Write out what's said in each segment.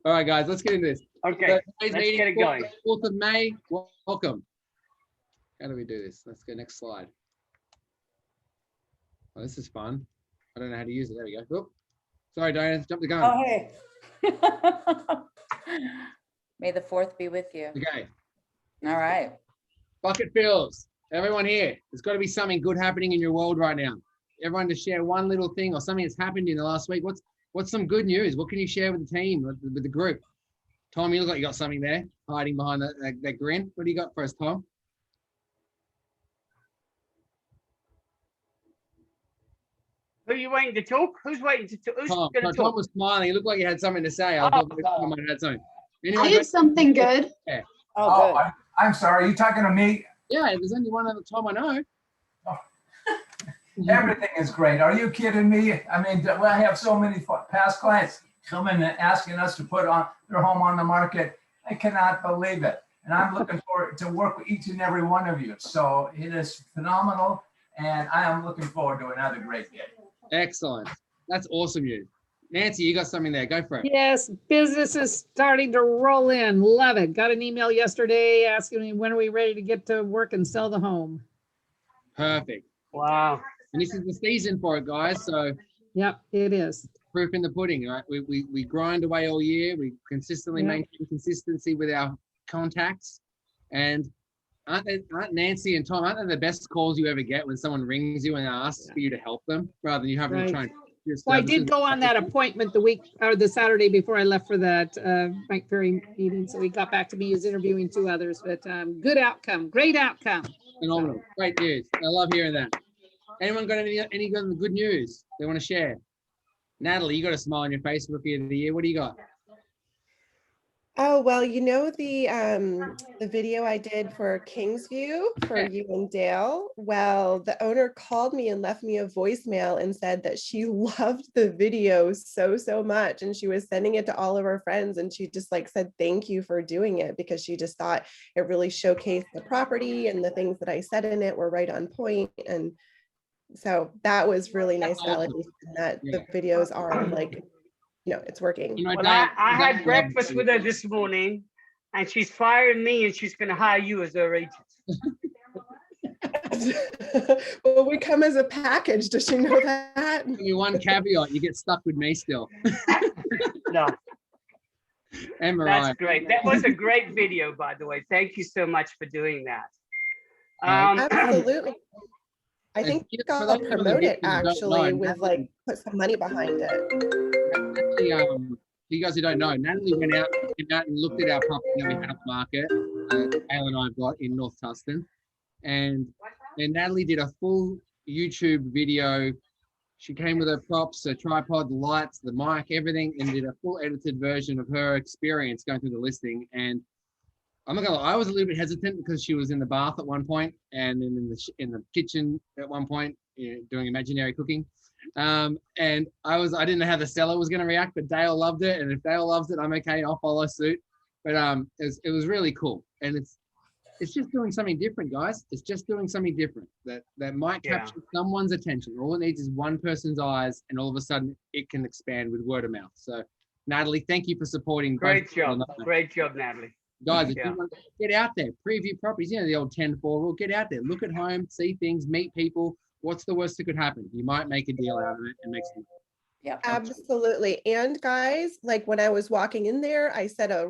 All right, guys, let's get into this. Okay, So, let's get it going. 4th of May, welcome. How do we do this? Let's go next slide. Oh, this is fun. I don't know how to use it. There we go. Oop. Sorry, Diane, jump the gun. Oh, hey. May the 4th be with you. Okay, All right. bucket fills. Everyone here, there's got to be something good happening in your world right now. Everyone to share one little thing or something that's happened in the last week. What's some good news? What can you share with the team, with the group? Tom, you look like you got something there hiding behind that grin. What do you got for us, Tom? Who are you waiting to talk? Who's waiting to talk? Who's Tom, going to Tom talk? was smiling. You looked like you had something to say. I thought Tom might have had something. Anyone I have something good. Yeah. Oh, good. I'm sorry. Are you talking to me? Yeah, there's only one other Tom I know. Everything is great. Are you kidding me? I mean, I have so many past clients coming and asking us to put on their home on the market. I cannot believe it. And I'm looking forward to work with each and every one of you. So it is phenomenal. And I am looking forward to another great day. Excellent. That's awesome news. Nancy, you got something there. Go for it. Yes, business is starting to roll in. Love it. Got an email yesterday asking me when are we ready to get to work and sell the home. Perfect. Wow. And this is the season for it, guys. So Yep, it is. proof in the pudding, right? We grind away all year. We consistently Yeah. maintain consistency with our contacts. And aren't Nancy and Tom, aren't they the best calls you ever get when someone rings you and asks for you to help them rather than you having to try and your Well, I services? did go on that appointment the Saturday before I left for that Mike Perry meeting. So he got back to me. He was interviewing 2 others, but good outcome, great outcome. Phenomenal. Great news. I love hearing that. Anyone got any good news they want to share? Natalie, you got a smile on your face, Rookie of the Year. What do you got? Oh, well, you know the video I did for Kingsview for you and Dale? Well, the owner called me and left me a voicemail and said that she loved the video so much. And she was sending it to all of her friends. And she just said, thank you for doing it, because she just thought it really showcased the property and the things that I said in it were right on point. And so that was really nice validation that the videos are it's working. You know, Well, Dale, I had Dale- breakfast with her this morning, and she's firing me, and she's going to hire you as her agent. Well, we come as a package. Does she know that? Only one caveat, you get stuck with me still. No, And Mariah. that's great. That was a great video, by the way. Thank you so much for doing that. Absolutely. I think For I'll those people promote that it don't actually know, with put some money behind it. Natalie, you guys who don't know, Natalie came out and looked at our property that we had on the market, Al and I have got in North Tustin. And then Natalie did a full YouTube video. She came with her props, her tripod, the lights, the mic, everything, and did a full edited version of her experience going through the listing. And I'm not gonna lie, I was a little bit hesitant because she was in the bath at one point and then in the kitchen at one point, doing imaginary cooking. And I didn't know how the seller was going to react, but Dale loved it. And if Dale loves it, I'm okay. I'll follow suit. But it was really cool. And it's just doing something different, guys. It's just doing something different that might capture someone's attention. All it needs is one person's eyes, and all of a sudden it can expand with word of mouth. So Natalie, thank you for supporting. Great job. Great job, Natalie. Guys, if you want to get out there, preview properties, the old 10-4 rule, get out there, look at home, see things, meet people. What's the worst that could happen? You might make a deal out of it and make some. Yeah, Absolutely. And guys, when I was walking in there, I said a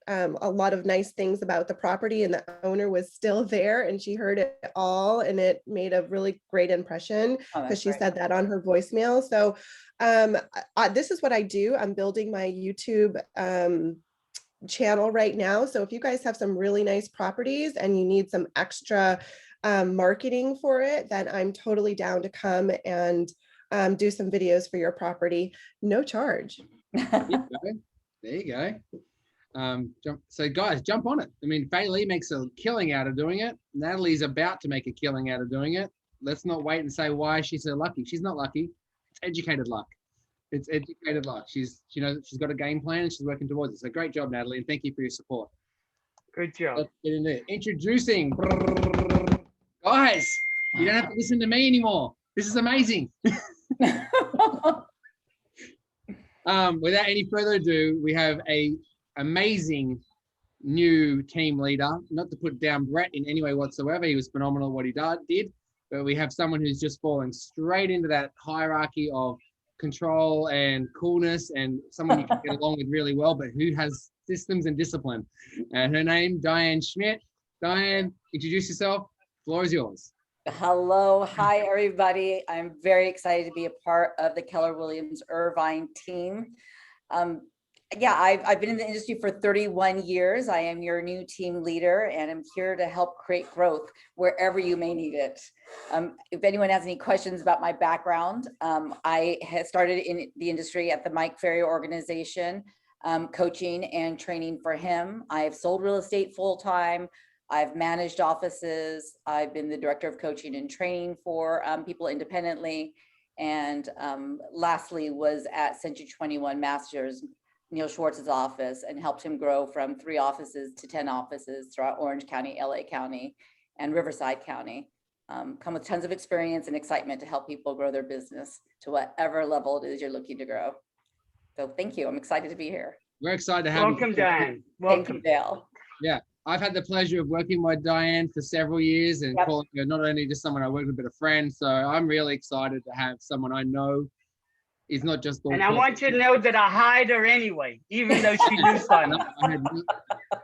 lot of nice things about the property, and the owner was still there and she heard it all, and it made a really great impression because she said that on her voicemail. So this is what I do. I'm building my YouTube channel right now. So if you guys have some really nice properties and you need some extra marketing for it, then I'm totally down to come and do some videos for your property, no charge. There you go. So guys, jump on it. I mean, Fay Lee makes a killing out of doing it. Natalie's about to make a killing out of doing it. Let's not wait and say why she's so lucky. She's not lucky. It's educated luck. It's educated luck. She's got a game plan and she's working towards it. So great job, Natalie, and thank you for your support. Good job. Let's get in there. Introducing, guys. You don't have to listen to me anymore. This is amazing. Without any further ado, we have a amazing new team leader. Not to put down Brett in any way whatsoever. He was phenomenal what he did. But we have someone who's just falling straight into that hierarchy of control and coolness, and someone you can get along with really well, but who has systems and discipline. And her name, Diane Schmidt. Diane, introduce yourself. The floor is yours. Hello, hi, everybody. I'm very excited to be a part of the Keller Williams Irvine team. Yeah, I've been in the industry for 31 years. I am your new team leader, and I'm here to help create growth wherever you may need it. If anyone has any questions about my background, I had started in the industry at the Mike Ferry organization, coaching and training for him. I've sold real estate full-time. I've managed offices. I've been the director of coaching and training for people independently. And lastly was at Century 21 Masters, Neil Schwartz's office, and helped him grow from 3 offices to 10 offices throughout Orange County, LA County, and Riverside County. Come with tons of experience and excitement to help people grow their business to whatever level it is you're looking to grow. So thank you. I'm excited to be here. We're excited to have you. Welcome, Diane. Thank you, Welcome. Dale. Yeah, I've had the pleasure of working with Diane for several years, and Yep. calling her not only just someone I work with, but a friend. So I'm really excited to have someone I know is not just all And I talk. want you to know that I hide her anyway, even though she do something.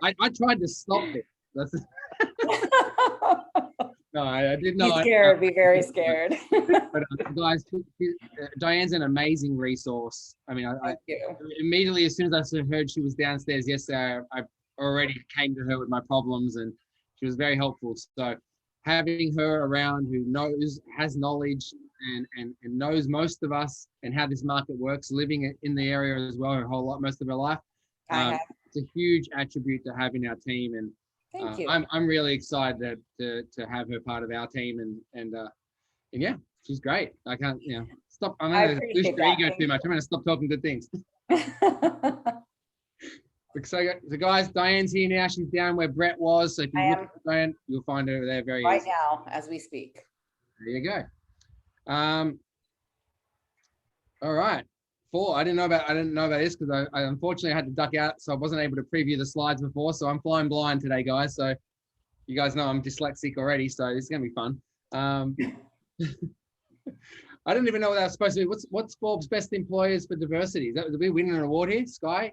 I tried to stop it. That's, no, I did Be not. scared, be very scared. But guys, Diane's an amazing resource. I mean, I Thank you. immediately, as soon as I heard she was downstairs yesterday, I already came to her with my problems, and she was very helpful. So having her around who knows, has knowledge, and knows most of us and how this market works, living in the area as well her whole lot, most of her life, it's a huge attribute to have in our team. And Thank you. I'm really excited to have her part of our team, and yeah, she's great. I can't, stop. I'm I going to boost appreciate your that. ego Thank too much. I'm going to stop talking good things. So guys, Diane's here now. She's down where Brett was. So if you I look am. at Diane, you'll find her there very Right easy. now, as we speak. There you go. All right. 4. I didn't know about this because I unfortunately had to duck out, so I wasn't able to preview the slides before. So I'm flying blind today, guys. So you guys know I'm dyslexic already, so this is gonna be fun. I didn't even know what that was supposed to be. What's Forbes Best Employers for Diversity? Did we win an award here, Sky?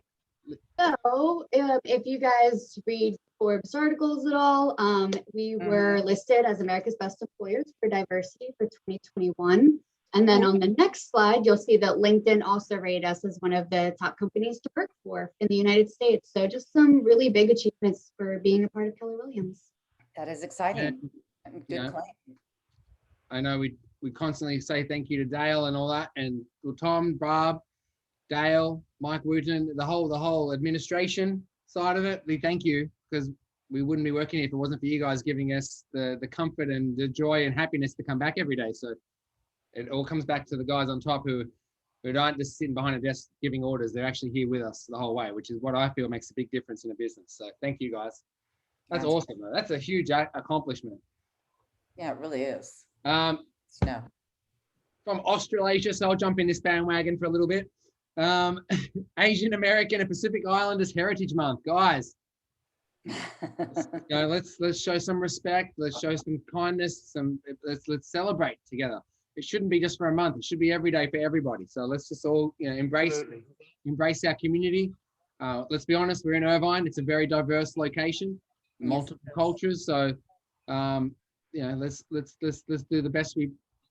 So if you guys read Forbes articles at all, we were listed as America's Best Employers for Diversity for 2021. And then on the next slide, you'll see that LinkedIn also rated us as one of the top companies to work for in the United States. So just some really big achievements for being a part of Keller Williams. That is exciting. Good yeah. claim. I know we constantly say thank you to Dale and all that, and Tom, Barb, Dale, Mike Wooten, the whole administration side of it. We thank you, because we wouldn't be working if it wasn't for you guys giving us the comfort and the joy and happiness to come back every day. So it all comes back to the guys on top who aren't just sitting behind a desk giving orders. They're actually here with us the whole way, which is what I feel makes a big difference in a business. So thank you guys. That's awesome, though. That's a huge accomplishment. Yeah, it really is. From Australasia, so I'll jump in this bandwagon for a little bit. Asian American and Pacific Islanders Heritage Month, guys. Let's show some respect. Let's show some kindness. Let's celebrate together. It shouldn't be just for a month. It should be every day for everybody. So let's just all embrace our community. Let's be honest. We're in Irvine. It's a very diverse location, multiple cultures. So let's do the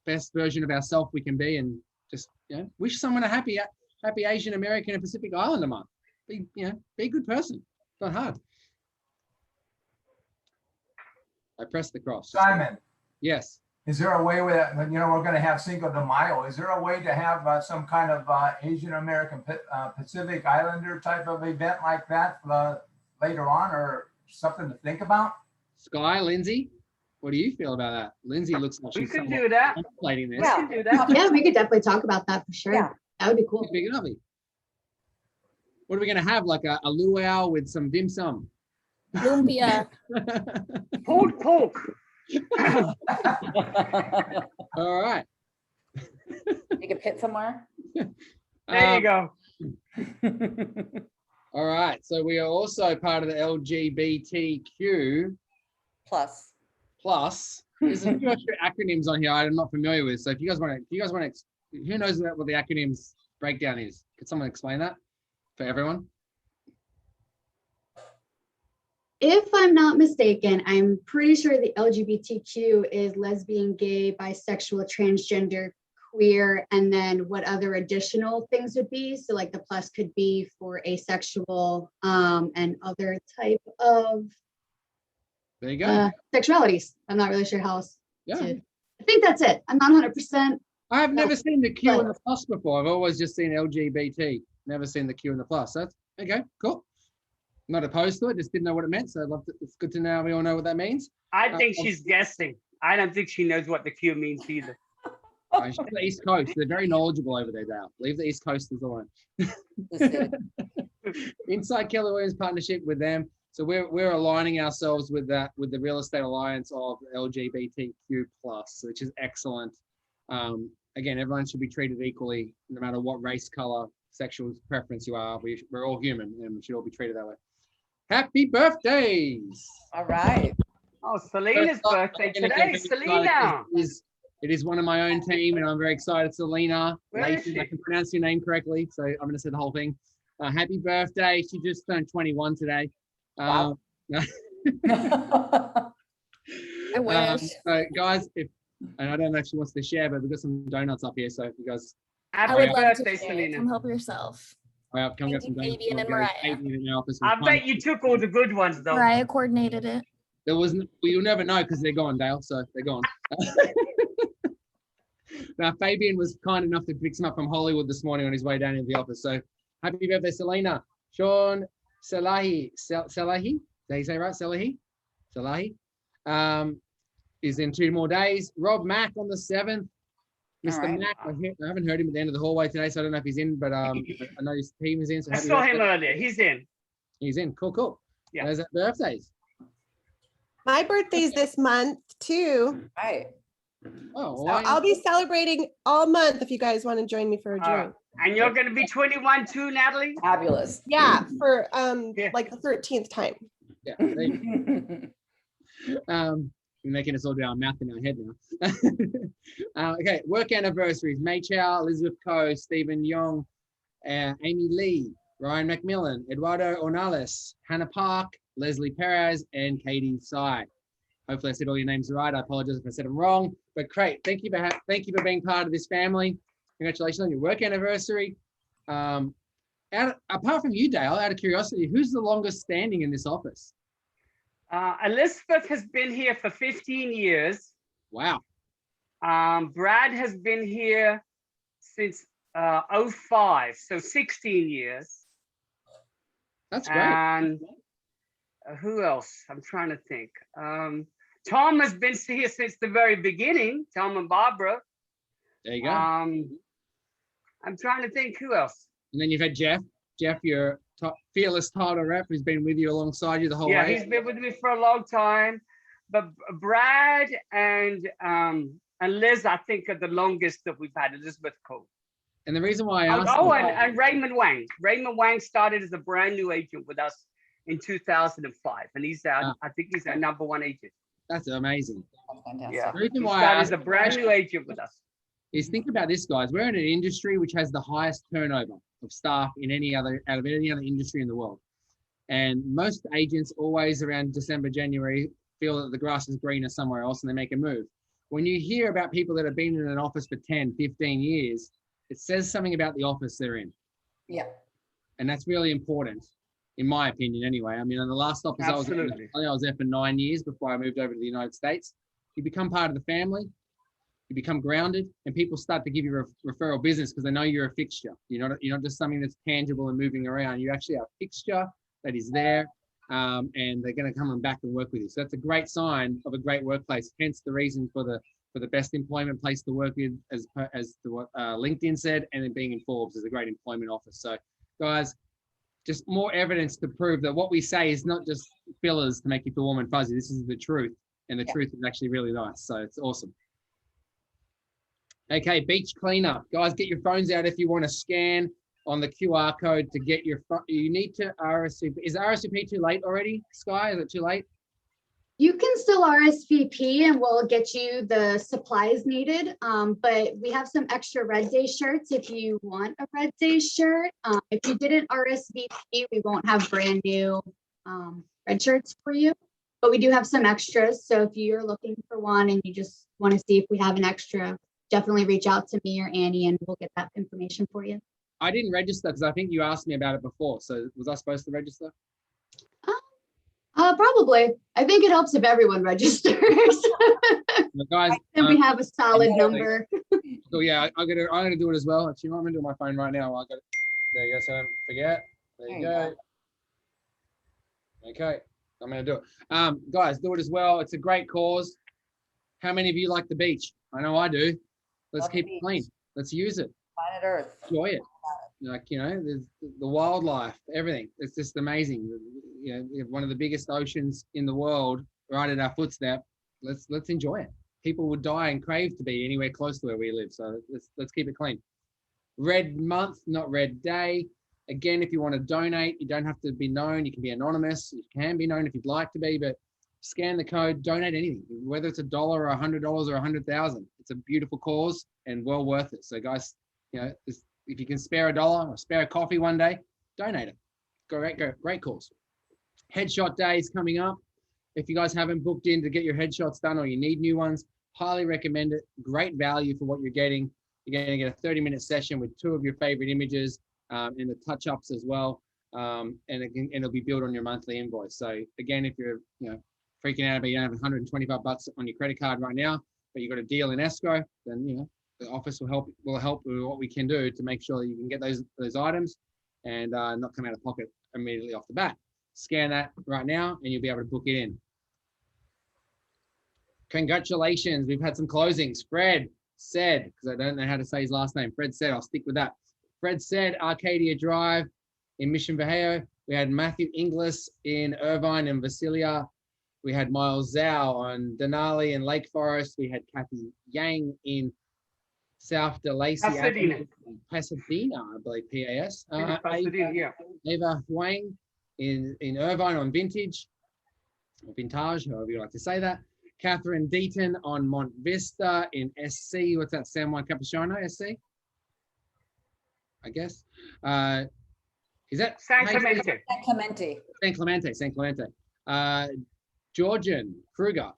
best version of ourselves we can be, and just wish someone a happy Asian American and Pacific Islander month. Be a good person. Not hard. I pressed the cross. Simon, Yes. is there a way with, we're going to have Cinco de Mayo. Is there a way to have some kind of Asian American Pacific Islander type of event like that later on, or something to think about? Sky, Lindsay, what do you feel about that? Lindsay looks like We she's could somewhat do that. contemplating this. Yeah. We could do that. Yeah, we could definitely talk about that for sure. Yeah. That would be cool. Big and lovely. What are we going to have? Like a luau with some dim sum? Lumpia. Pulled pork. All right. You can pit somewhere. There you go. All right. So we are also part of the LGBTQ Plus. plus. There's a few extra acronyms on here I'm not familiar with. So if you guys want to, who knows what the acronyms breakdown is? Could someone explain that for everyone? If I'm not mistaken, I'm pretty sure the LGBTQ is lesbian, gay, bisexual, transgender, queer, and then what other additional things would be. So like the plus could be for asexual and other type of There you go. sexualities. I'm not really sure how else Yeah. I think that's it. I'm not 100%. I've never seen the Q and the plus before. I've always just seen LGBT. Never seen the Q and the plus. That's okay. Cool. Not opposed to it. Just didn't know what it meant. So it's good to know we all know what that means. I think she's guessing. I don't think she knows what the Q means either. She's from the East Coast. They're very knowledgeable over there, Dale. Leave the East Coasters alone. Inside Keller Williams partnership with them. So we're aligning ourselves with that, with the Real Estate Alliance of LGBTQ plus, which is excellent. Again, everyone should be treated equally, no matter what race, color, sexual preference you are. We're all human and we should all be treated that way. Happy birthdays! All right. Oh, Selena's birthday today. Selena. It is one of my own team, and I'm very excited. Selena, Where is Layton, I she? can pronounce your name correctly, so I'm going to say the whole thing. Happy birthday! She just turned 21 today. Wow. I wish. So guys, and I don't know if she wants to share, but we've got some donuts up here, so if you guys I Happy would love to birthday, share. Selena. Come help yourself. come get Thank some you, donuts. Fabian and Mariah. In our office. I bet you took all the good ones though. Mariah coordinated it. There wasn't. Well, you'll never know because they're gone, Dale. So they're gone. Now, Fabian was kind enough to pick some up from Hollywood this morning on his way down into the office. So happy birthday, Selena. Sean Salahi. Salahi? Did he say right? Salahi? Salahi. Is in 2 more days. Rob Mack on the 7th. Mr. right. Mack, I haven't heard him at the end of the hallway today, so I don't know if he's in, but I know his team is in. So I happy saw him birthday. earlier. He's in. He's in. Cool. Yeah. There's that birthdays. My birthday's this month too. Right. Oh, So well, I'll be celebrating all month if you guys want to join me for a drink. And you're going to be 21 too, Natalie? Fabulous. Yeah, for Yeah. like the 13th time. yeah. There you go. You're making us all do our math in our head now. Okay, work anniversaries. May Chow, Elizabeth Coe, Stephen Young, Amy Lee, Ryan McMillan, Eduardo Ornales, Hannah Park, Leslie Perez, and Katie Tsai. Hopefully I said all your names right. I apologize if I said them wrong, but great. Thank you for being part of this family. Congratulations on your work anniversary. Apart from you, Dale, out of curiosity, who's the longest standing in this office? Elizabeth has been here for 15 years. Wow. Brad has been here since 05, so 16 years. That's great. And who else? I'm trying to think. Tom has been here since the very beginning, Tom and Barbara. There you go. I'm trying to think who else. And then you've had Jeff. Jeff, your fearless title rep, who's been with you alongside you the whole Yeah, way. he's been with me for a long time. But Brad and Liz, I think, are the longest that we've had, Elizabeth Cole. And the reason why I asked And Raymond Wang. Raymond Wang started as a brand new agent with us in 2005. And he's I think he's our #1 agent. that's amazing. That's fantastic. Yeah. The reason He why I started asked as a brand new agent with us. is think about this, guys. We're in an industry which has the highest turnover of staff in out of any other industry in the world. And most agents always around December, January feel that the grass is greener somewhere else and they make a move. When you hear about people that have been in an office for 10, 15 years, it says something about the office they're in. Yeah. And that's really important, in my opinion anyway. I mean, in the last office I Absolutely. was there for 9 years before I moved over to the United States. You become part of the family, you become grounded, and people start to give you referral business because they know you're a fixture. You're not just something that's tangible and moving around. You actually are a fixture that is there, and they're going to come back and work with you. So that's a great sign of a great workplace. Hence the reason for the best employment place to work with, as what LinkedIn said, and then being in Forbes is a great employment office. So, guys, just more evidence to prove that what we say is not just fillers to make you feel warm and fuzzy. This is the truth, and the truth is actually really nice. So it's awesome. Okay, beach cleanup. Guys, get your phones out if you want to scan on the QR code to get your, you need to RSVP. Is RSVP too late already, Sky? Is it too late? You can still RSVP and we'll get you the supplies needed. But we have some extra Red Day shirts if you want a Red Day shirt. If you didn't RSVP, we won't have brand new red shirts for you. But we do have some extras. So if you're looking for one and you just want to see if we have an extra, definitely reach out to me or Annie and we'll get that information for you. I didn't register because I think you asked me about it before. So was I supposed to register? Probably. I think it helps if everyone registers. Guys, Then we have a solid number. So yeah, I'm gonna do it as well. Actually, I'm gonna do it on my phone right now. I got it. There you go. So don't forget. There you go. Okay, I'm gonna do it. Guys, do it as well. It's a great cause. How many of you like the beach? I know I do. Let's Love the keep it clean. beach. Let's use it. Planet Earth. Enjoy it. Like, you know, there's the wildlife, everything. It's just amazing. You know, we have one of the biggest oceans in the world right at our footstep. Let's enjoy it. People would die and crave to be anywhere close to where we live. So let's keep it clean. Red month, not red day. Again, if you want to donate, you don't have to be known. You can be anonymous. You can be known if you'd like to be, but scan the code, donate anything, whether it's $1 or $100 or 100,000. It's a beautiful cause and well worth it. So guys, you know, if you can spare $1 or spare a coffee one day, donate it. Great cause. Headshot day is coming up. If you guys haven't booked in to get your headshots done or you need new ones, highly recommend it. Great value for what you're getting. You're going to get a 30-minute session with 2 of your favorite images and the touch-ups as well. And it'll be billed on your monthly invoice. So again, if you're freaking out about you don't have $125 on your credit card right now, but you've got a deal in escrow, then the office will help with what we can do to make sure that you can get those items and not come out of pocket immediately off the bat. Scan that right now and you'll be able to book it in. Congratulations, we've had some closings. Fred said, because I don't know how to say his last name, Fred said, I'll stick with that. Fred said Arcadia Drive in Mission Viejo. We had Matthew Inglis in Irvine and Visalia. We had Miles Zhao on Denali and Lake Forest. We had Kathy Yang in South de Lacey, Pasadena, I believe, PAS. Pasadena, yeah. Eva Huang in Irvine on Vintage, or Vintage, however you like to say that. Catherine Deaton on Mont Vista in SC. What's that? San Juan Capistrano, SC? I guess. Is that San Clemente? San Clemente. San Clemente. Georgian Kruger.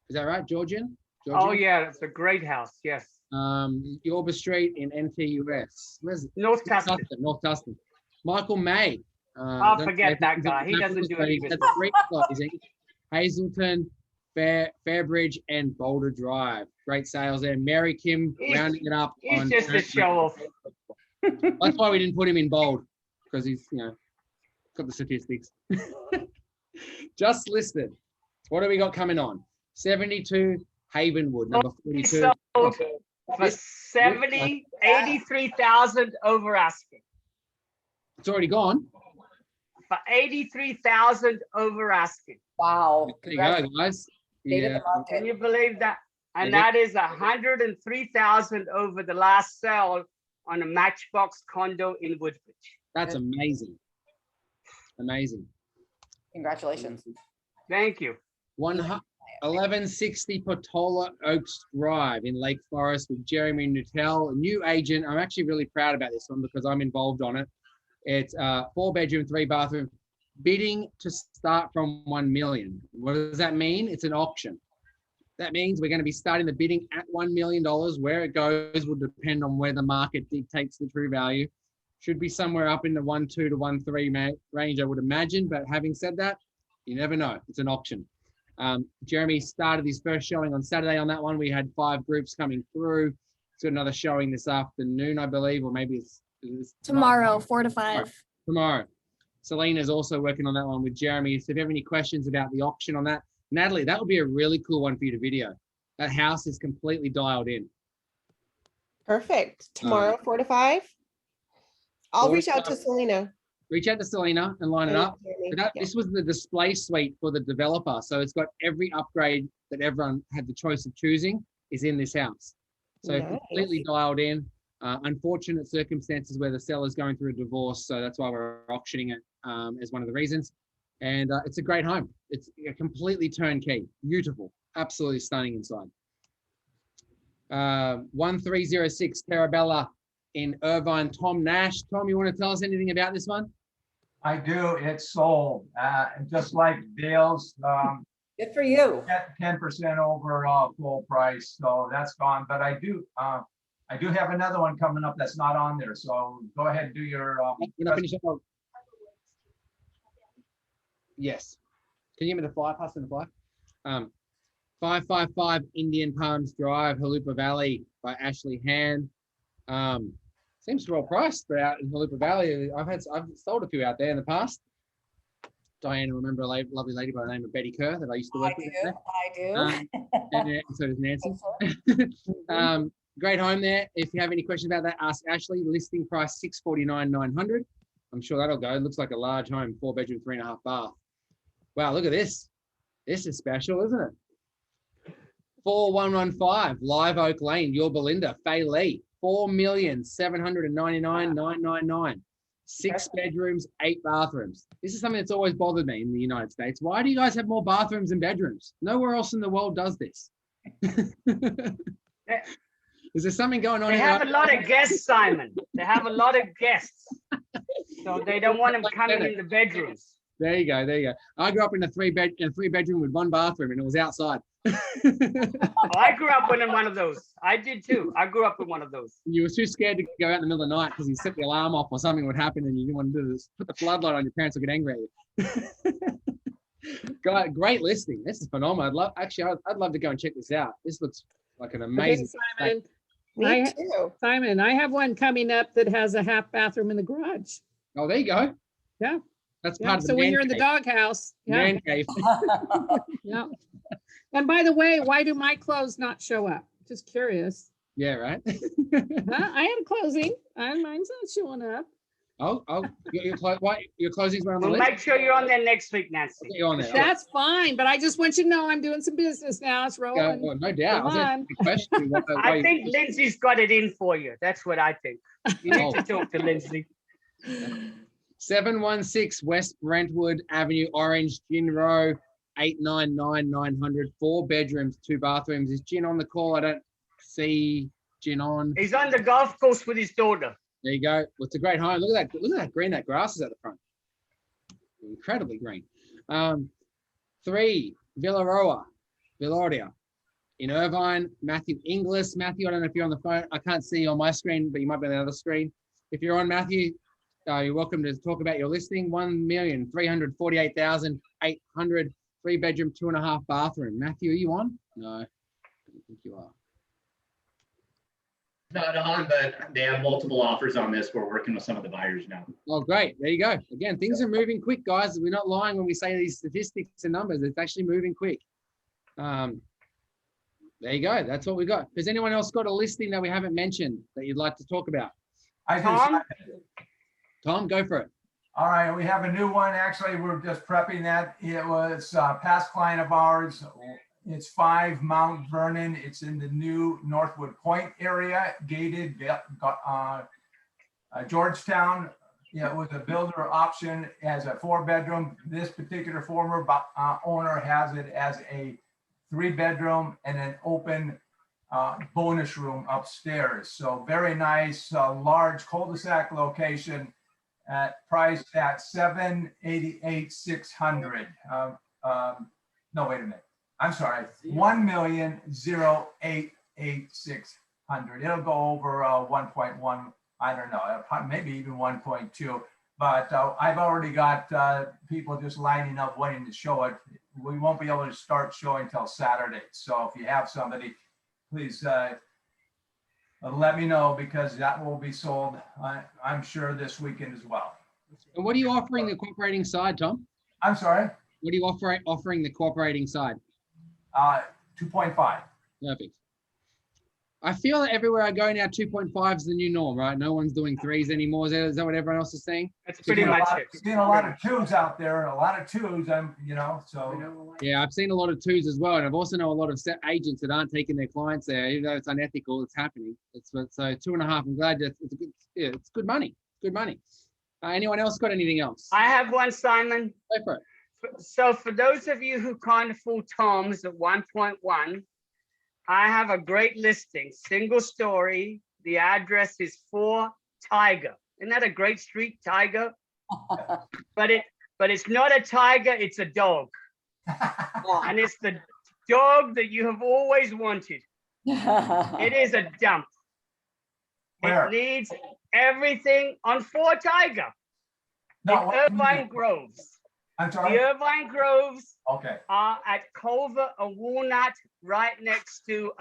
Is that right? Georgian? Oh yeah, it's a great house. Yes. Yorba Street in NTUS. Where's North Tustin. North Tustin. Michael May. I'll forget that guy. He doesn't do any business. Hazelton, Fairbridge, and Boulder Drive. Great sales there. Mary Kim rounding it up. He's just a show off. That's why we didn't put him in bold, because he's got the statistics. Just listed. What do we got coming on? 72 Havenwood, number 42. Sold for 83,000 over asking. It's already gone. For 83,000 over asking. Wow. There you go, guys. Yeah. Can you believe that? And that is 103,000 over the last sale on a Matchbox condo in Woodbridge. That's amazing. Amazing. Congratulations. Thank you. 1160 Portola Oaks Drive in Lake Forest with Jeremy Nuttall, a new agent. I'm actually really proud about this one because I'm involved on it. It's 4-bedroom, 3-bathroom, bidding to start from 1 million. What does that mean? It's an auction. That means we're going to be starting the bidding at $1 million. Where it goes will depend on where the market dictates the true value. Should be somewhere up in the 1.2 to 1.3 range, I would imagine. But having said that, you never know. It's an auction. Jeremy started his first showing on Saturday on that one. We had 5 groups coming through. So another showing this afternoon, I believe, or maybe it's Tomorrow, 4 to 5. Tomorrow. Selena's also working on that one with Jeremy. So if you have any questions about the auction on that, Natalie, that would be a really cool one for you to video. That house is completely dialed in. Perfect. Tomorrow, 4 to 5. I'll reach out to Selena. Reach out to Selena and line it up. This was the display suite for the developer. So it's got every upgrade that everyone had the choice of choosing is in this house. So completely dialed in. Unfortunate circumstances where the seller's going through a divorce, so that's why we're auctioning it as one of the reasons. And it's a great home. It's a completely turnkey, beautiful, absolutely stunning inside. 1306 Terabella in Irvine. Tom Nash. Tom, you want to tell us anything about this one? I do. It's sold. Just like Dale's, Good for you. 10% over full price. So that's gone. But I do have another one coming up that's not on there. So go ahead and do your. We're not finishing up. Yes. Can you give me the flyer? Pass me the flyer. 555 Indian Palms Drive, Halupa Valley by Ashley Hand. Seems well priced for out in Halupa Valley. I've sold a few out there in the past. Diane, remember a lovely lady by the name of Betty Kerr that I used to work with. I do. And so does Nancy. Great home there. If you have any questions about that, ask Ashley. Listing price $649,900. I'm sure that'll go. It looks like a large home, 4-bedroom, 3.5 bath. Wow, look at this. This is special, isn't it? 4115 Live Oak Lane, Yorba Linda, Fay Lee. 4,799,999. 6 bedrooms, 8 bathrooms. This is something that's always bothered me in the United States. Why do you guys have more bathrooms than bedrooms? Nowhere else in the world does this. Is there something going on? They have a lot of guests, Simon. They have a lot of guests. So they don't want them coming in the bedrooms. There you go. There you go. I grew up in a three bedroom with 1 bathroom, and it was outside. Oh, I grew up in one of those. I did too. I grew up in one of those. You were too scared to go out in the middle of the night because you set the alarm off or something would happen, and you didn't want to do this. Put the floodlight on, your parents will get angry at you. Great listing. This is phenomenal. I'd love to go and check this out. This looks like an amazing. Simon. Me too. Simon, I have one coming up that has a half bathroom in the garage. Oh, there you go. Yeah. That's Yeah, part of the so when man you're in the cave. doghouse, yeah, Man cave. yeah. And by the way, why do my clothes not show up? Just curious. Yeah, right. I had a closing, and mine's not showing up. Your closings were on the We'll list. make sure you're on there next week, Nancy. You're on there. That's fine, but I just want you to know I'm doing some business now. It's rolling. Well, no doubt. I was Come asking on. the question, why I you- think Lindsay's got it in for you. That's what I think. You need to talk to Lindsay. 716 West Brentwood Avenue, Orange, Gin Row, 899,900. 4 bedrooms, 2 bathrooms. Is Gin on the call? I don't see Gin on. He's on the golf course with his daughter. There you go. Well, it's a great home. Look at that. Look at that green that grass is at the front. Incredibly green. 3 Villaroa in Irvine. Matthew Inglis. Matthew, I don't know if you're on the phone. I can't see you on my screen, but you might be on the other screen. If you're on, Matthew, you're welcome to talk about your listing. 1,348,800. 3-bedroom, 2.5 bathroom. Matthew, are you on? No, I don't think you are. Not on, but they have multiple offers on this. We're working with some of the buyers now. Oh, great. There you go. Again, things are moving quick, guys. We're not lying when we say these statistics and numbers. It's actually moving quick. There you go. That's what we got. Has anyone else got a listing that we haven't mentioned that you'd like to talk about? Tom? Tom, go for it. All right, we have a new one. Actually, we're just prepping that. It was a past client of ours. It's 5 Mount Vernon. It's in the new Northwood Point area, gated, Georgetown. Yeah, it was a builder option as a 4-bedroom. This particular former owner has it as a 3-bedroom and an open bonus room upstairs. So very nice, large cul-de-sac location. Priced at $788,600. No, wait a minute. I'm sorry, $1,088,600. It'll go over 1.1. I don't know, maybe even 1.2. But I've already got people just lining up waiting to show it. We won't be able to start showing till Saturday. So if you have somebody, please let me know, because that will be sold, I'm sure, this weekend as well. And what are you offering the cooperating side, Tom? I'm sorry, What are you offering the cooperating side? 2.5. Perfect. I feel that everywhere I go now, 2.5 is the new norm, right? No one's doing 3s anymore. Is that what everyone else is saying? That's pretty much it. Seen a lot of 2s out there, and a lot of 2s. So Yeah, I've seen a lot of 2s as well, and I've also know a lot of agents that aren't taking their clients there, even though it's unethical. It's happening. So 2.5. I'm glad that it's good money. Good money. Anyone else got anything else? I have one, Simon. Go for it. So for those of you who can't afford Tom's at 1.1, I have a great listing, single story. The address is 4 Tiger. Isn't that a great street, Tiger? But it's not a tiger, it's a dog. And it's the dog that you have always wanted. It is a dump. Where? It needs everything on 4 Tiger. No, in Irvine Groves. I'm sorry. The Irvine Groves Okay. are at Culver and Walnut, right next to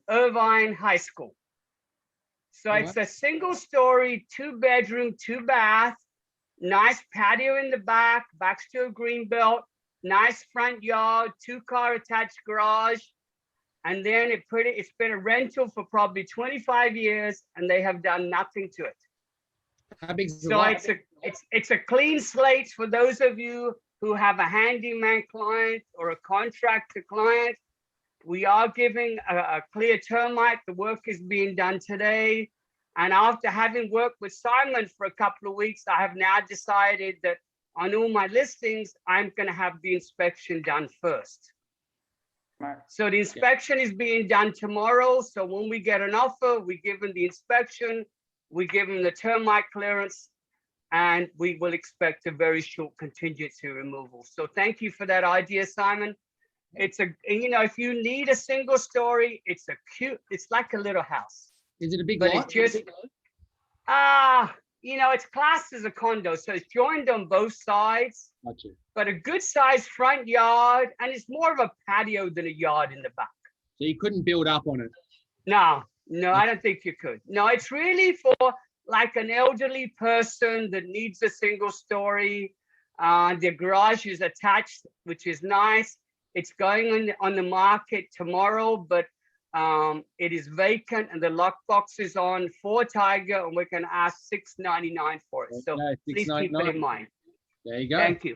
Irvine High School. So it's a single story, 2-bedroom, 2-bath, nice patio in the back, backs to a green belt, nice front yard, 2-car attached garage. And then it's been a rental for probably 25 years, and they have done nothing to it. How big is the So lot? it's a clean slate for those of you who have a handyman client or a contractor client. We are giving a clear termite. The work is being done today. And after having worked with Simon for a couple of weeks, I have now decided that on all my listings, I'm going to have the inspection done first. So the inspection is being done tomorrow. So when we get an offer, we give them the inspection, we give them the termite clearance, and we will expect a very short contingency removal. So thank you for that idea, Simon. It's if you need a single story, it's like a little house. Is it a big But lot? it's just, it's classed as a condo. So it's joined on both sides, Gotcha. but a good sized front yard. And it's more of a patio than a yard in the back. So you couldn't build up on it. No, I don't think you could. No, it's really for like an elderly person that needs a single story. The garage is attached, which is nice. It's going on the market tomorrow, but it is vacant and the lockbox is on 4 Tiger, and we're going to ask $699 for it. So please keep it in mind. There you go. Thank you.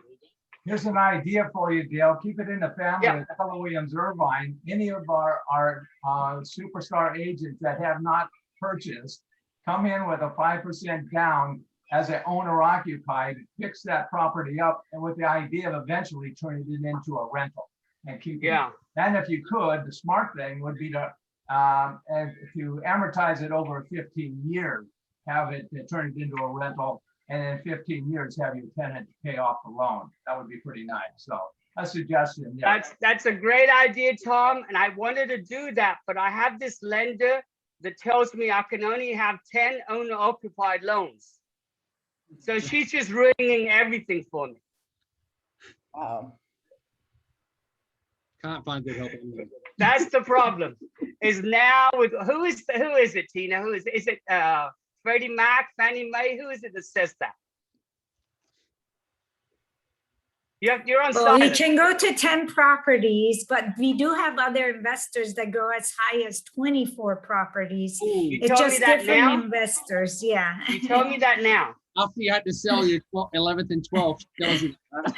Here's an idea for you, Dale. Keep it in the family of Keller Williams Irvine. Any of our superstar agents that have not purchased, come in with a 5% down as an owner occupied, fix that property up, and with the idea of eventually turning it into a rental and keep it. And if you could, the smart thing would be to amortize it over 15 years, have it turn it into a rental, and in 15 years have your tenant pay off the loan. That would be pretty nice. So a suggestion. Yeah. That's a great idea, Tom. And I wanted to do that, but I have this lender that tells me I can only have 10 owner occupied loans. So she's just ruining everything for me. Wow. Can't find good help anymore. That's the problem. Is now with who is it, Tina? Who is it? Is it Freddie Mac, Fannie Mae? Who is it that says that? You're on Well, you silent. can go to 10 properties, but we do have other investors that go as high as 24 properties. You It's tell me just that different now? investors, yeah. You tell me that now. After you had to sell your 11th and 12th, she tells you that.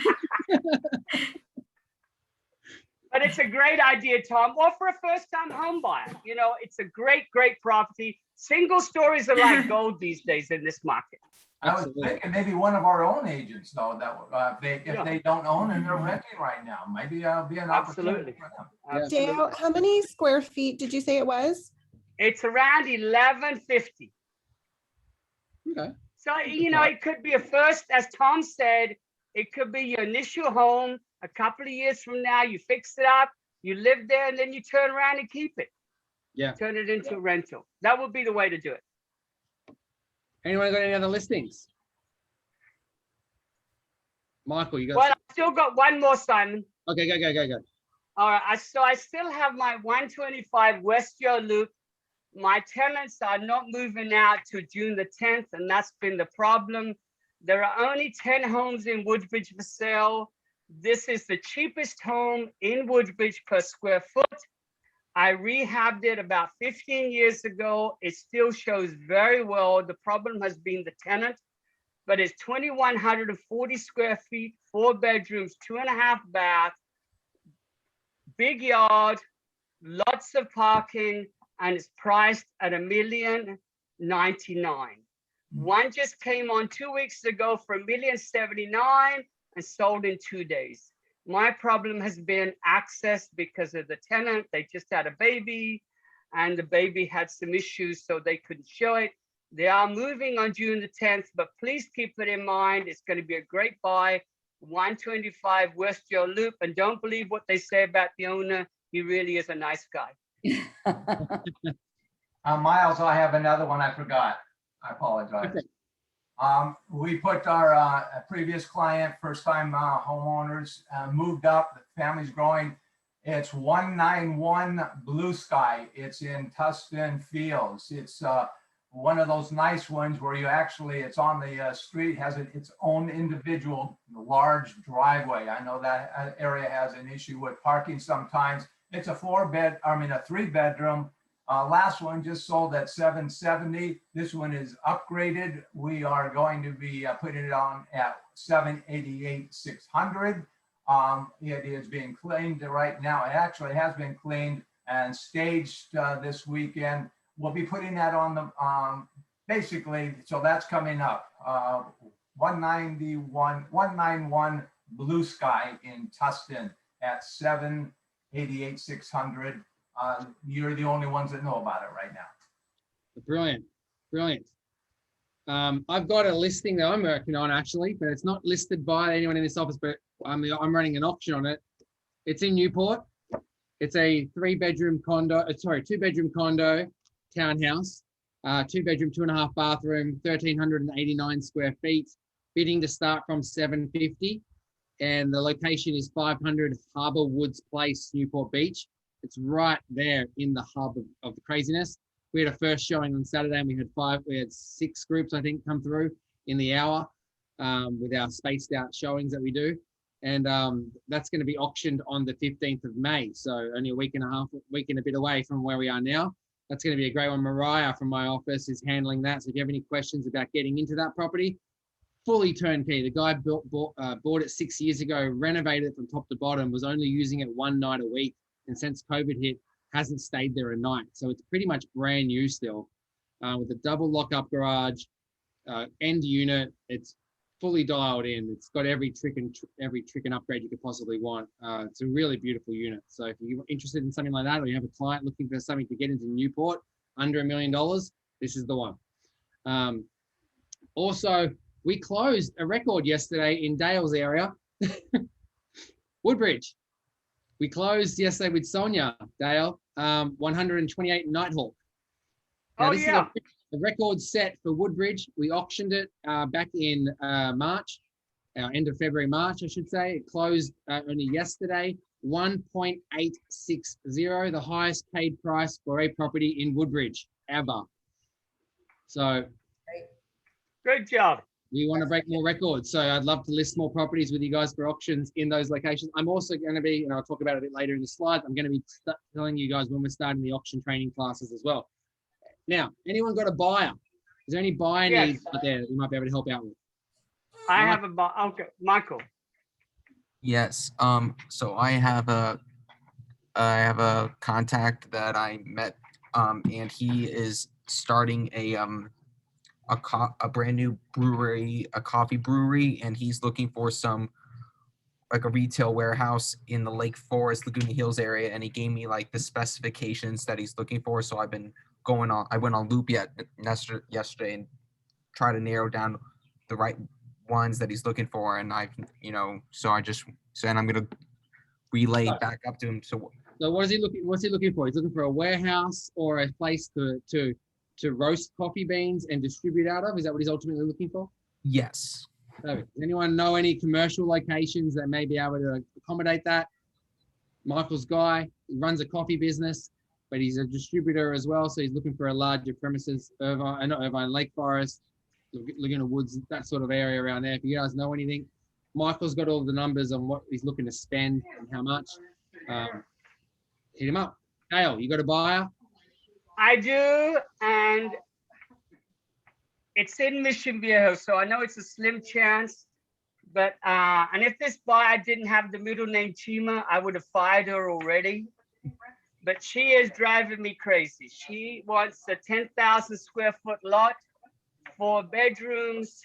But it's a great idea, Tom, or for a first-time home buyer. It's a great, great property. Single stories are like gold these days in this market. I was thinking maybe one of our own agents, though, that if they don't own and they're renting right now, maybe be an opportunity for them. Absolutely. Dale, how many square feet did you say it was? It's around 1150. Okay. So, it could be a first, as Tom said, it could be your initial home. A couple of years from now, you fix it up, you live there, and then you turn around and keep it. Yeah. Turn it into a rental. That would be the way to do it. Anyone got any other listings? Michael, you got. Well, I still got one more, Simon. Okay, go. All right. So I still have my 125 West Joe Loop. My tenants are not moving out to June the 10th, and that's been the problem. There are only 10 homes in Woodbridge for sale. This is the cheapest home in Woodbridge per square foot. I rehabbed it about 15 years ago. It still shows very well. The problem has been the tenant, but it's 2,140 square feet, 4 bedrooms, 2.5 baths, big yard, lots of parking, and it's priced at $1,000,099. One just came on 2 weeks ago for $1,079,000 and sold in 2 days. My problem has been access because of the tenant. They just had a baby and the baby had some issues, so they couldn't show it. They are moving on June the 10th, but please keep it in mind. It's going to be a great buy. 125 West Joe Loop. And don't believe what they say about the owner. He really is a nice guy. Miles, I have another one I forgot. I apologize. We put our previous client, first-time homeowners, moved up. The family's growing. It's 191 Blue Sky. It's in Tustin Fields. It's one of those nice ones where you actually, it's on the street, has its own individual large driveway. I know that area has an issue with parking sometimes. It's a 3-bedroom. Last one just sold at $770. This one is upgraded. We are going to be putting it on at $788,600. It is being cleaned right now. It actually has been cleaned and staged this weekend. We'll be putting that on the basically, so that's coming up. 191 Blue Sky in Tustin at $788,600. You're the only ones that know about it right now. Brilliant, brilliant. I've got a listing that I'm working on actually, but it's not listed by anyone in this office, but I'm running an auction on it. It's in Newport. It's a 2-bedroom condo, townhouse, 2-bedroom, 2.5 bathroom, 1,389 square feet, bidding to start from $750. And the location is 500 Harbour Woods Place, Newport Beach. It's right there in the hub of the craziness. We had a first showing on Saturday and we had 6 groups, I think, come through in the hour with our spaced out showings that we do. And that's going to be auctioned on the 15th of May. So only a week and a bit away from where we are now. That's going to be a great one. Mariah from my office is handling that. So if you have any questions about getting into that property, fully turnkey. The guy bought it 6 years ago, renovated it from top to bottom, was only using it 1 night a week. And since COVID hit, hasn't stayed there a night. So it's pretty much brand new still with a double lockup garage, end unit. It's fully dialed in. It's got every trick and upgrade you could possibly want. It's a really beautiful unit. So if you're interested in something like that, or you have a client looking for something to get into Newport under $1 million, this is the one. Also, we closed a record yesterday in Dale's area, Woodbridge. We closed yesterday with Sonia, Dale, 128 Nighthawk. Now, this is a record set for Woodbridge. We auctioned it back in March, end of February, March, I should say. It closed only yesterday, 1.860, the highest paid price for a property in Woodbridge ever. So, good job. We want to break more records. So I'd love to list more properties with you guys for auctions in those locations. I'm also going to be, and I'll talk about it a bit later in the slides, I'm going to be telling you guys when we're starting the auction training classes as well. Now, anyone got a buyer? Is there any buyer needs out there that you might be able to help out with? I have a buyer. Okay, Michael. Yes. So I have a contact that I met, and he is starting a brand new brewery, a coffee brewery, and he's looking for some like a retail warehouse in the Lake Forest, Laguna Hills area, and he gave me like the specifications that he's looking for. So I've been going on. I went on Loop yesterday and try to narrow down the right ones that he's looking for, and I'm gonna relay back up to him. So what is he looking? What's he looking for? He's looking for a warehouse or a place to roast coffee beans and distribute out of? Is that what he's ultimately looking for? Yes. Does anyone know any commercial locations that may be able to accommodate that? Michael's guy, he runs a coffee business, but he's a distributor as well. So he's looking for a larger premises, Irvine, Lake Forest, Laguna Woods, that sort of area around there. If you guys know anything, Michael's got all the numbers on what he's looking to spend and how much. Hit him up. Dale, you got a buyer? I do, and it's in Mission Viejo, so I know it's a slim chance. But and if this buyer didn't have the middle name Chima, I would have fired her already. But she is driving me crazy. She wants a 10,000 square foot lot, 4 bedrooms.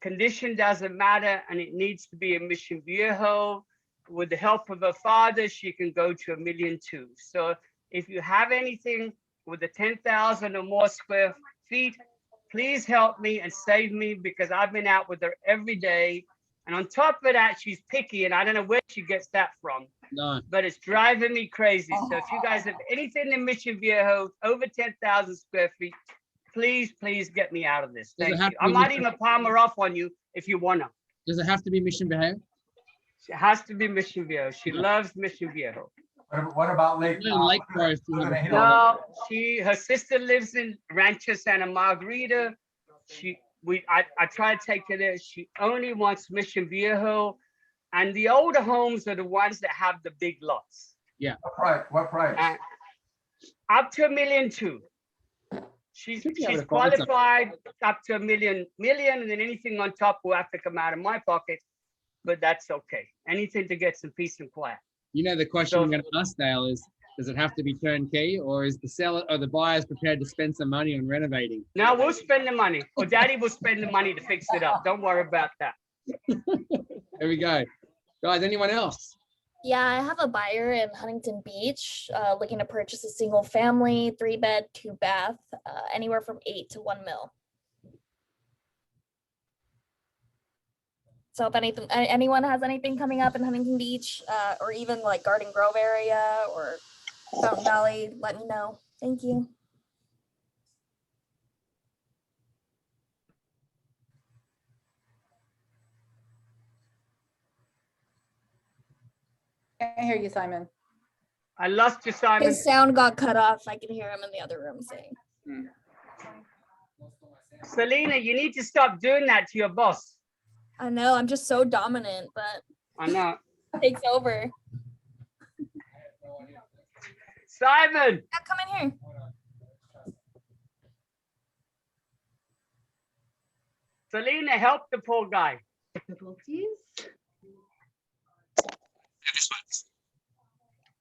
Condition doesn't matter, and it needs to be a Mission Viejo. With the help of her father, she can go to $1.2 million. So if you have anything with a 10,000 or more square feet, please help me and save me, because I've been out with her every day. And on top of that, she's picky, and I don't know where she gets that from. No. But it's driving me crazy. So if you guys have anything in Mission Viejo over 10,000 square feet, please get me out of this. Does it Thank have you. to I be might Mission- even palm her off on you if you want to. Does it have to be Mission Viejo? It has to be Mission Viejo. She loves Mission Viejo. What about Lake? Lake Forest. No, her sister lives in Rancho Santa Margarita. I try to take her there. She only wants Mission Viejo, and the older homes are the ones that have the big lots. Yeah. What price? Up to $1.2 million. She's qualified up to $1 million, and then anything on top will have to come out of my pocket. But that's okay. Anything to get some peace and quiet. You know, the question I'm going to ask Dale is, does it have to be turnkey, or is the seller or the buyers prepared to spend some money on renovating? No, we'll spend the money, or Daddy will spend the money to fix it up. Don't worry about that. There we go. Guys, anyone else? Yeah, I have a buyer in Huntington Beach looking to purchase a single family, 3-bed, 2-bath, anywhere from 8 to 1 mil. So if anyone has anything coming up in Huntington Beach, or even like Garden Grove area or Fountain Valley, let me know. Thank you. Can't hear you, Simon. I lost you, Simon. His sound got cut off. I can hear him in the other room saying. Selena, you need to stop doing that to your boss. I know, I'm just so dominant, but I know. takes over. Simon! Yeah, come in here. Selena, help the poor guy. Difficulties.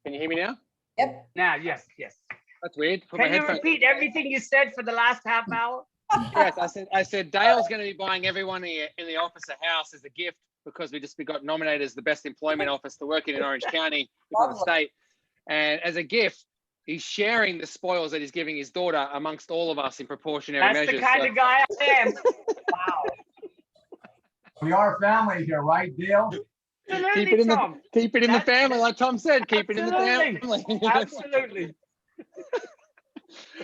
Can you hear me now? Yep. Now, yes. That's weird. Put my Can you headphones- repeat everything you said for the last half hour? Yes, I said Dale's going to be buying everyone in the office a house as a gift because we got nominated as the best employment office to work in Orange County before the state. And as a gift, he's sharing the spoils that he's giving his daughter amongst all of us in proportionary That's measures. the kind of guy I am. Wow. We are family here, right, Dale? Keep it in the family, like Tom said. Keep it in the family. Absolutely.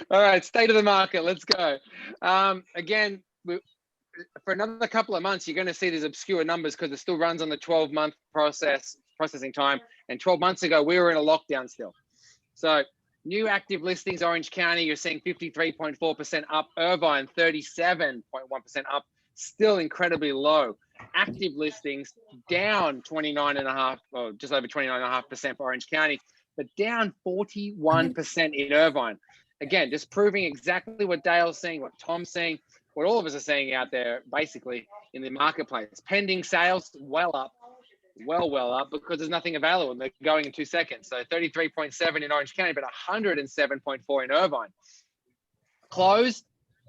All right, state of the market. Let's go. Again, for another couple of months, you're going to see these obscure numbers because it still runs on the 12-month processing time. And 12 months ago, we were in a lockdown still. So new active listings, Orange County, you're seeing 53.4% up. Irvine, 37.1% up. Still incredibly low. Active listings down 29.5%, or just over 29.5% for Orange County, but down 41% in Irvine. Again, just proving exactly what Dale's saying, what Tom's saying, what all of us are saying out there, basically in the marketplace. Pending sales, well up, well up, because there's nothing available. They're going in 2 seconds. So 33.7 in Orange County, but 107.4 in Irvine. Closed,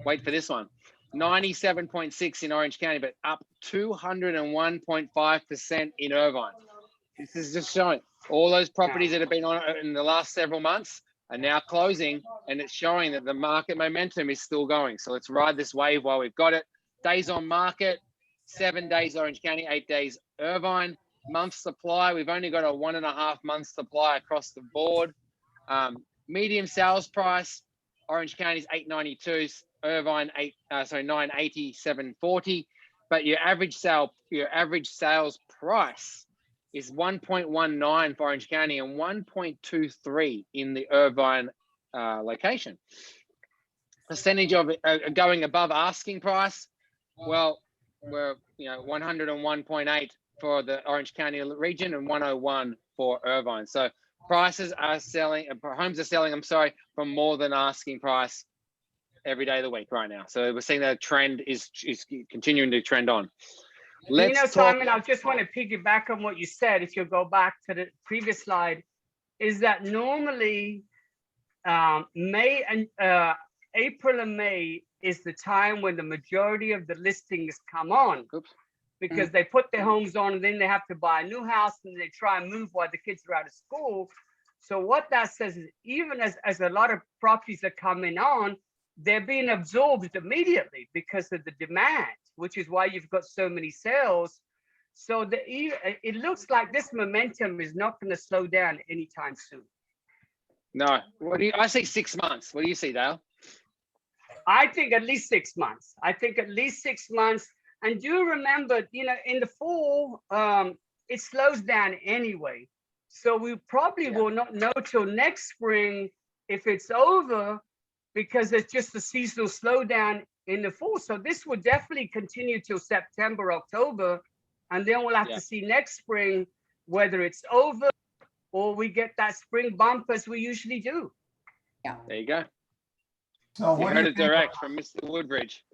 wait for this one. 97.6 in Orange County, but up 201.5% in Irvine. This is just showing all those properties that have been on in the last several months are now closing, and it's showing that the market momentum is still going. So let's ride this wave while we've got it. Days on market, 7 days Orange County, 8 days Irvine. Month supply, we've only got a 1.5 month supply across the board. Medium sales price, Orange County's 892, Irvine 980, 740. But your average sales price is 1.19 for Orange County and 1.23 in the Irvine location. Percentage of it going above asking price. Well, we're 101.8 for the Orange County region and 101 for Irvine. So prices are selling, homes are selling, I'm sorry, for more than asking price every day of the week right now. So we're seeing that trend is continuing to trend on. You know, Talk. Simon, I just want to piggyback on what you said. If you go back to the previous slide, is that normally May and April and May is the time when the majority of the listings come on. Oops. Because they put their homes on and then they have to buy a new house and they try and move while the kids are out of school. So what that says is even as a lot of properties are coming on, they're being absorbed immediately because of the demand, which is why you've got so many sales. So it looks like this momentum is not going to slow down anytime soon. No, I see 6 months. What do you see, Dale? I think at least 6 months. I think at least 6 months. And do remember, you know, in the fall, it slows down anyway. So we probably will not know till next spring if it's over, because it's just a seasonal slowdown in the fall. So this will definitely continue till September, October. And then we'll have to see next spring whether it's over or we get that spring bump as we usually do. Yeah. There you go. So You what heard do it you think? direct from Mr. Woodbridge.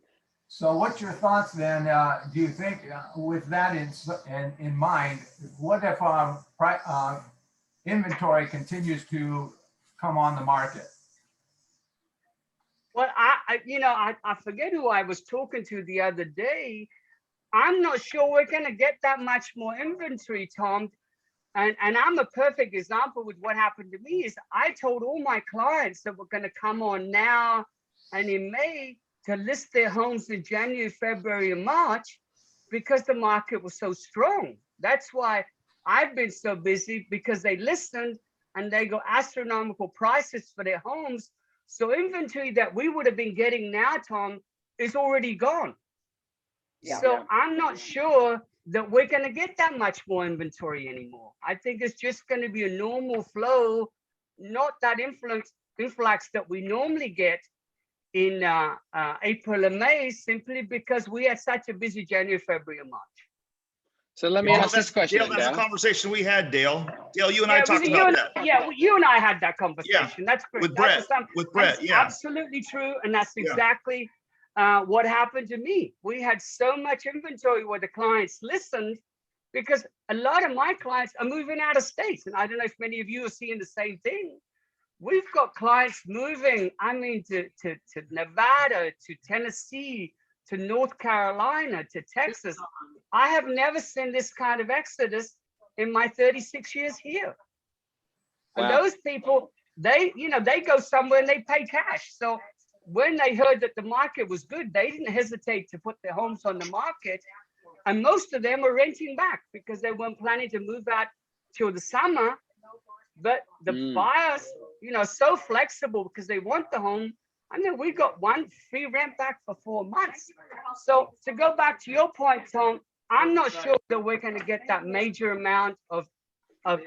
So what's your thoughts then? Do you think with that in mind, what if inventory continues to come on the market? Well, I forget who I was talking to the other day. I'm not sure we're going to get that much more inventory, Tom. And I'm a perfect example with what happened to me is I told all my clients that were going to come on now and in May to list their homes in January, February, and March because the market was so strong. That's why I've been so busy, because they listened and they got astronomical prices for their homes. So inventory that we would have been getting now, Tom, is already gone. Yeah. So I'm not sure that we're going to get that much more inventory anymore. I think it's just going to be a normal flow, not that influx that we normally get in April and May, simply because we had such a busy January, February, and March. So let me ask this question. Dale, that's a conversation we had, Dale. Dale, you and Yeah, I talked about that. Yeah, you and I had that conversation. That's correct. With Brett. That's Yeah. absolutely true, and that's exactly what happened to me. We had so much inventory where the clients listened, because a lot of my clients are moving out of states, and I don't know if many of you are seeing the same thing. We've got clients moving, I mean, to Nevada, to Tennessee, to North Carolina, to Texas. I have never seen this kind of exodus in my 36 years here. And those people, they go somewhere and they pay cash. So when they heard that the market was good, they didn't hesitate to put their homes on the market. And most of them are renting back because they weren't planning to move out till the summer. But the buyers, so flexible because they want the home. I mean, we got one free rent back for 4 months. So to go back to your point, Tom, I'm not sure that we're going to get that major amount of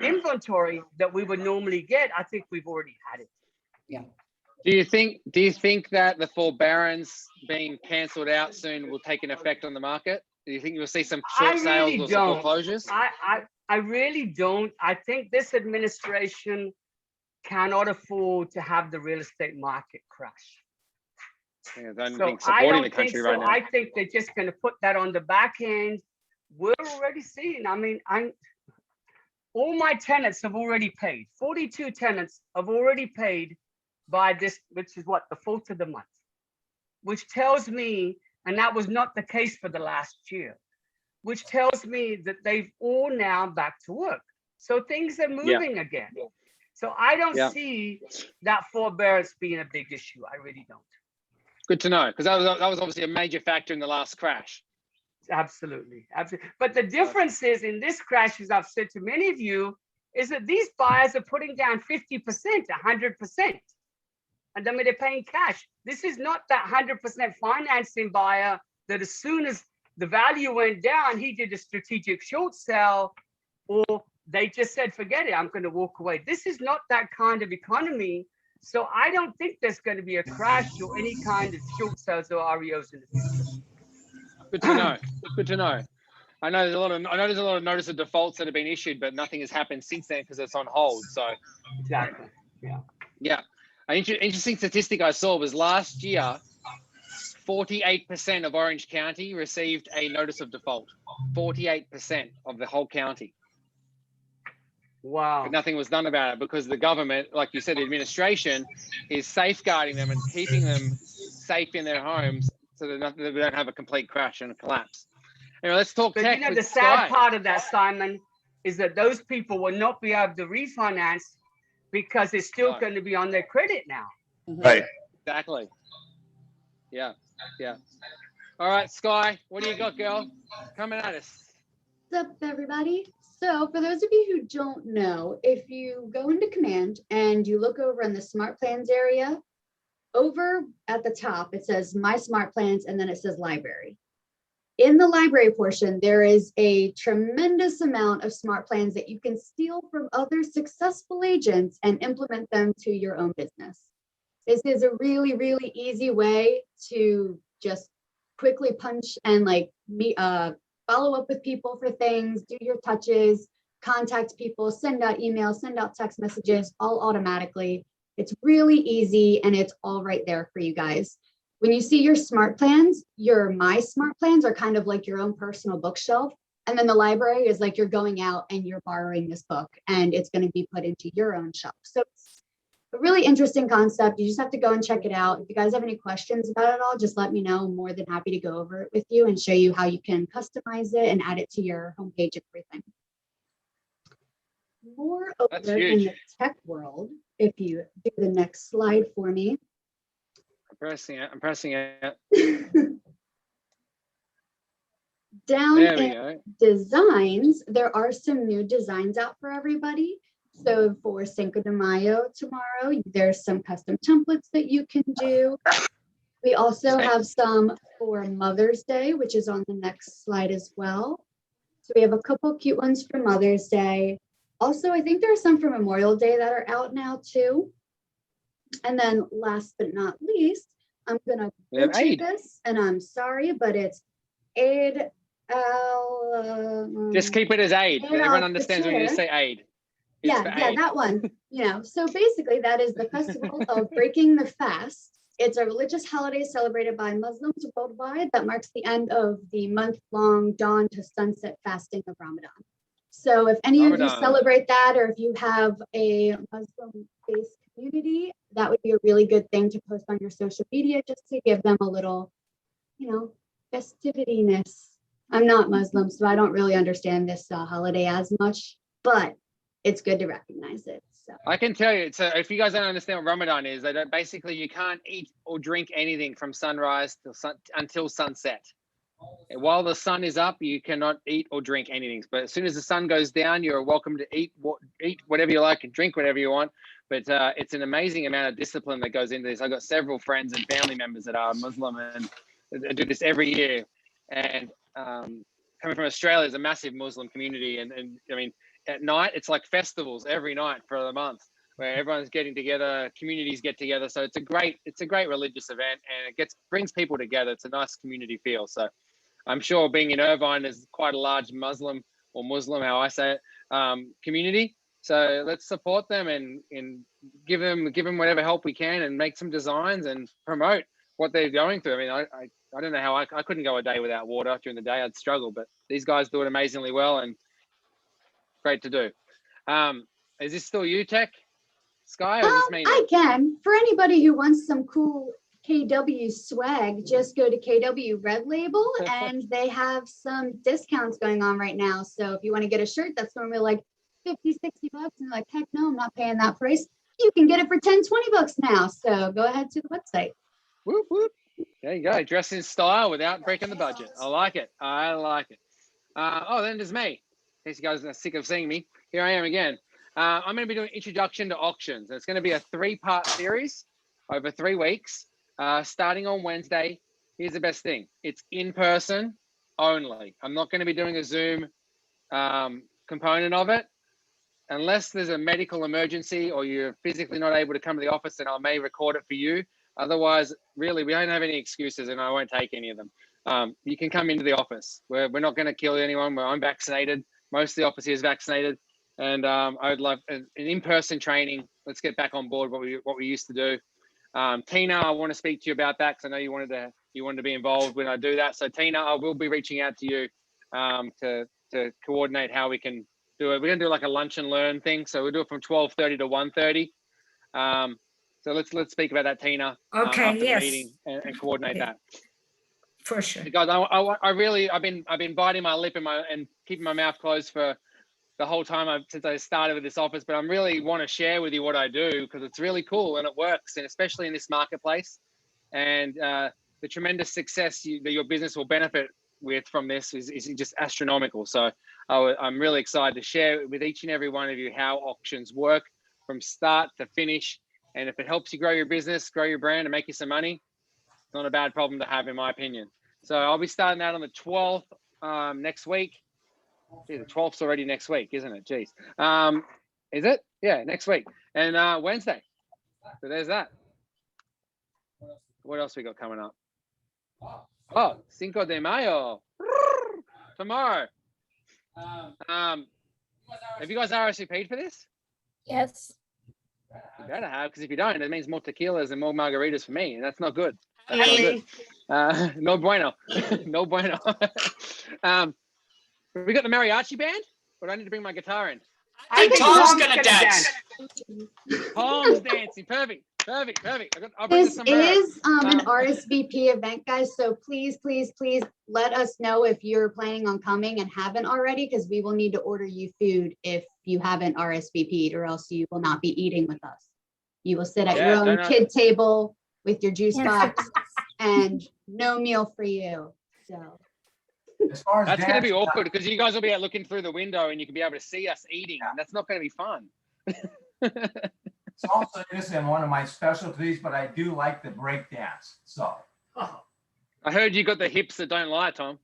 inventory that we would normally get. I think we've already had it. Yeah. Do you think that the forbearance being cancelled out soon will take an effect on the market? Do you think you'll see some short sales or some foreclosures? I really don't. I think this administration cannot afford to have the real estate market crash. Yeah, I don't So think I supporting don't the think country so. right now. I think they're just going to put that on the back end. We're already seeing, I mean, all my tenants have already paid. 42 tenants have already paid by this, which is what, the 4th of the month, which tells me, and that was not the case for the last year, which tells me that they've all now back to work. So things are moving again. So I don't see that forbearance being a big issue. I really don't. Good to know, because that was obviously a major factor in the last crash. Absolutely. But the difference is in this crash, as I've said to many of you, is that these buyers are putting down 50%, 100%. And I mean, they're paying cash. This is not that 100% financing buyer that as soon as the value went down, he did a strategic short sell, or they just said, forget it, I'm going to walk away. This is not that kind of economy. So I don't think there's going to be a crash or any kind of short sales or REOs in the future. Good to know. Good to know. I know there's a lot of notice of defaults that have been issued, but nothing has happened since then because it's on hold. So Exactly. Yeah. yeah, an interesting statistic I saw was last year, 48% of Orange County received a notice of default. 48% of the whole county. Wow. But nothing was done about it because the government, like you said, the administration is safeguarding them and keeping them safe in their homes so that they don't have a complete crash and a collapse. Anyway, let's talk But tech you know, with the sad Sky. part of that, Simon, is that those people will not be able to refinance because it's still No. going to be on their credit now. Right. Exactly. Yeah. Yeah. All right, Sky, what do you got, girl? Coming at us. What's up, everybody? So for those of you who don't know, if you go into command and you look over in the smart plans area, over at the top, it says my smart plans, and then it says library. In the library portion, there is a tremendous amount of smart plans that you can steal from other successful agents and implement them to your own business. This is a really, really easy way to just quickly punch and like follow up with people for things, do your touches, contact people, send out emails, send out text messages, all automatically. It's really easy and it's all right there for you guys. When you see your smart plans, your My Smart Plans are kind of like your own personal bookshelf. And then the library is like you're going out and you're borrowing this book and it's going to be put into your own shelf. So it's a really interesting concept. You just have to go and check it out. If you guys have any questions about it all, just let me know. I'm more than happy to go over it with you and show you how you can customize it and add it to your homepage and everything. More over in the tech world, if you do the next slide for me. I'm pressing it. Down There we in go. designs, there are some new designs out for everybody. So for Cinco de Mayo tomorrow, there's some custom templates that you can do. We also have some for Mother's Day, which is on the next slide as well. So we have a couple cute ones for Mother's Day. Also, I think there are some for Memorial Day that are out now too. And then last but not least, I'm gonna butcher this, and I'm sorry, but it's Aid Just keep it as aid. Everyone understands when you say aid. Yeah, that one. You know, so basically that is the festival of breaking the fast. It's a religious holiday celebrated by Muslims worldwide that marks the end of the month-long dawn to sunset fasting of Ramadan. So if any of you celebrate that, or if you have a Muslim-based community, that would be a really good thing to post on your social media just to give them a little, you know, festivityness. I'm not Muslim, so I don't really understand this holiday as much, but it's good to recognize it. So I can tell you, so if you guys don't understand what Ramadan is, basically you can't eat or drink anything from sunrise until sunset. And while the sun is up, you cannot eat or drink anything. But as soon as the sun goes down, you're welcome to eat whatever you like and drink whatever you want. But it's an amazing amount of discipline that goes into this. I've got several friends and family members that are Muslim and do this every year. And coming from Australia, there's a massive Muslim community. And I mean, at night, it's like festivals every night for the month where everyone's getting together, communities get together. So it's a great religious event, and it brings people together. It's a nice community feel. So I'm sure being in Irvine is quite a large Muslim, how I say it, community. So let's support them and give them whatever help we can and make some designs and promote what they're going through. I mean, I don't know how I couldn't go a day without water during the day. I'd struggle, but these guys do it amazingly well and great to do. Is this still you, Tech? Sky, or is this me? I can. For anybody who wants some cool KW swag, just go to KW Red Label and they have some discounts going on right now. So if you want to get a shirt that's normally like 50, 60 bucks, and you're like, heck no, I'm not paying that price, you can get it for 10, 20 bucks now. So go ahead to the website. Whoop, whoop. There you go. Dress in style without breaking the budget. I like it. I like it. Then there's me. In case you guys are sick of seeing me, here I am again. I'm going to be doing introduction to auctions. It's going to be a 3-part series over 3 weeks, starting on Wednesday. Here's the best thing. It's in person only. I'm not going to be doing a Zoom component of it. Unless there's a medical emergency or you're physically not able to come to the office, then I may record it for you. Otherwise, really, we don't have any excuses and I won't take any of them. you can come into the office. We're not going to kill anyone. I'm vaccinated. Most of the office here is vaccinated. And I would love an in-person training. Let's get back on board what we used to do. Tina, I want to speak to you about that because I know you wanted to be involved when I do that. So Tina, I will be reaching out to you to coordinate how we can do it. We're going to do like a lunch and learn thing. So we'll do it from 12:30 to 1:30. So let's speak about that, Tina. Okay, after yes. the meeting and coordinate Okay. that. For sure. Guys, I've been biting my lip and keeping my mouth closed for the whole time since I started with this office, but I really want to share with you what I do because it's really cool and it works, and especially in this marketplace. And the tremendous success that your business will benefit from this is just astronomical. So I'm really excited to share with each and every one of you how auctions work from start to finish. And if it helps you grow your business, grow your brand, and make you some money, it's not a bad problem to have, in my opinion. So I'll be starting out on the 12th next week. Gee, the 12th's already next week, isn't it? Jeez. Is it? Yeah, next week. And Wednesday. So there's that. What else we got coming up? Oh, Cinco de Mayo. Tomorrow. Have you guys RSVP'd for this? Yes. You better have, because if you don't, it means more tequilas and more margaritas for me, and that's not good. That's not good. No bueno. No bueno. We got the mariachi band, but I need to bring my guitar in. I think Tom's gonna dance. Tom's dancing. Perfect. I'll bring This the sombrero. is an RSVP event, guys, so please let us know if you're planning on coming and haven't already, because we will need to order you food if you haven't RSVP'd, or else you will not be eating with us. You will sit at your own kid table with your juice box and no meal for you. So As far as that's going to be dance, awkward because you guys will be out looking through the window and you can be able to see us eating. And that's not going to be fun. salsa isn't one of my specialties, but I do like the break dance. So I heard you got the hips that don't lie, Tom.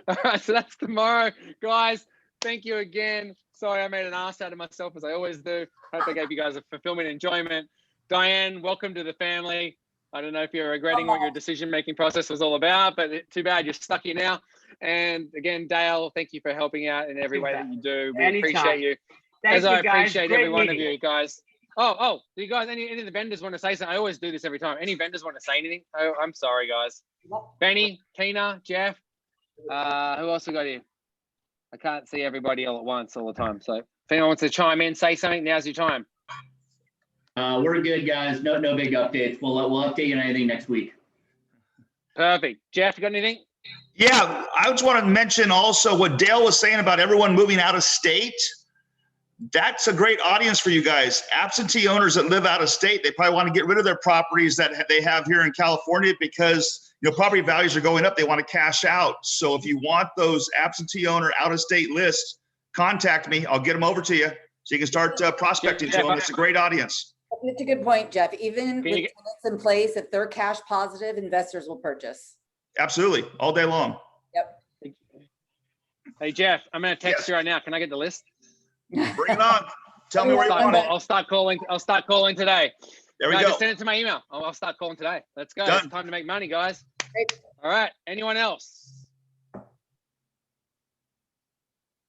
All right, so that's tomorrow, guys. Thank you again. Sorry I made an ass out of myself as I always do. Hope I gave you guys a fulfillment and enjoyment. Diane, welcome to the family. I don't know if you're regretting what your decision-making process was all about, but too bad you're stuck here now. And again, Dale, thank you for helping out in every way that you do. We appreciate you. Thank I you, guys. appreciate Great every one of meeting. you guys. Oh, do you guys, any of the vendors want to say something? I always do this every time. Any vendors want to say anything? Oh, I'm sorry, guys. Benny, Tina, Jeff. Who else we got here? I can't see everybody all at once all the time. So if anyone wants to chime in, say something, now's your time. We're good, guys. No big updates. We'll update you on anything next week. Perfect. Jeff, you got anything? Yeah, I just want to mention also what Dale was saying about everyone moving out of state. That's a great audience for you guys. Absentee owners that live out of state, they probably want to get rid of their properties that they have here in California because property values are going up. They want to cash out. So if you want those absentee owner out of state lists, contact me. I'll get them over to you so you can start prospecting to them. It's a great audience. That's a good point, Jeff. Even with tenants in place, if they're cash positive, investors will purchase. Absolutely, all day long. Yep. Hey, Jeff, I'm going to text you right now. Can I get the list? Bring it on. Tell me where you want it. I'll start calling today. There we go. Just send it to my email. I'll start calling today. Let's go. Done. It's time to make money, guys. Great. All right. Anyone else?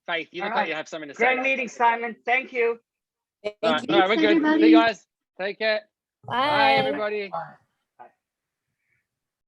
Faith, you look like you have something to say. Great meeting, Simon. Thank you. All right, you. we're good. Everybody. See you guys. Take care. Bye. Bye, everybody. Bye.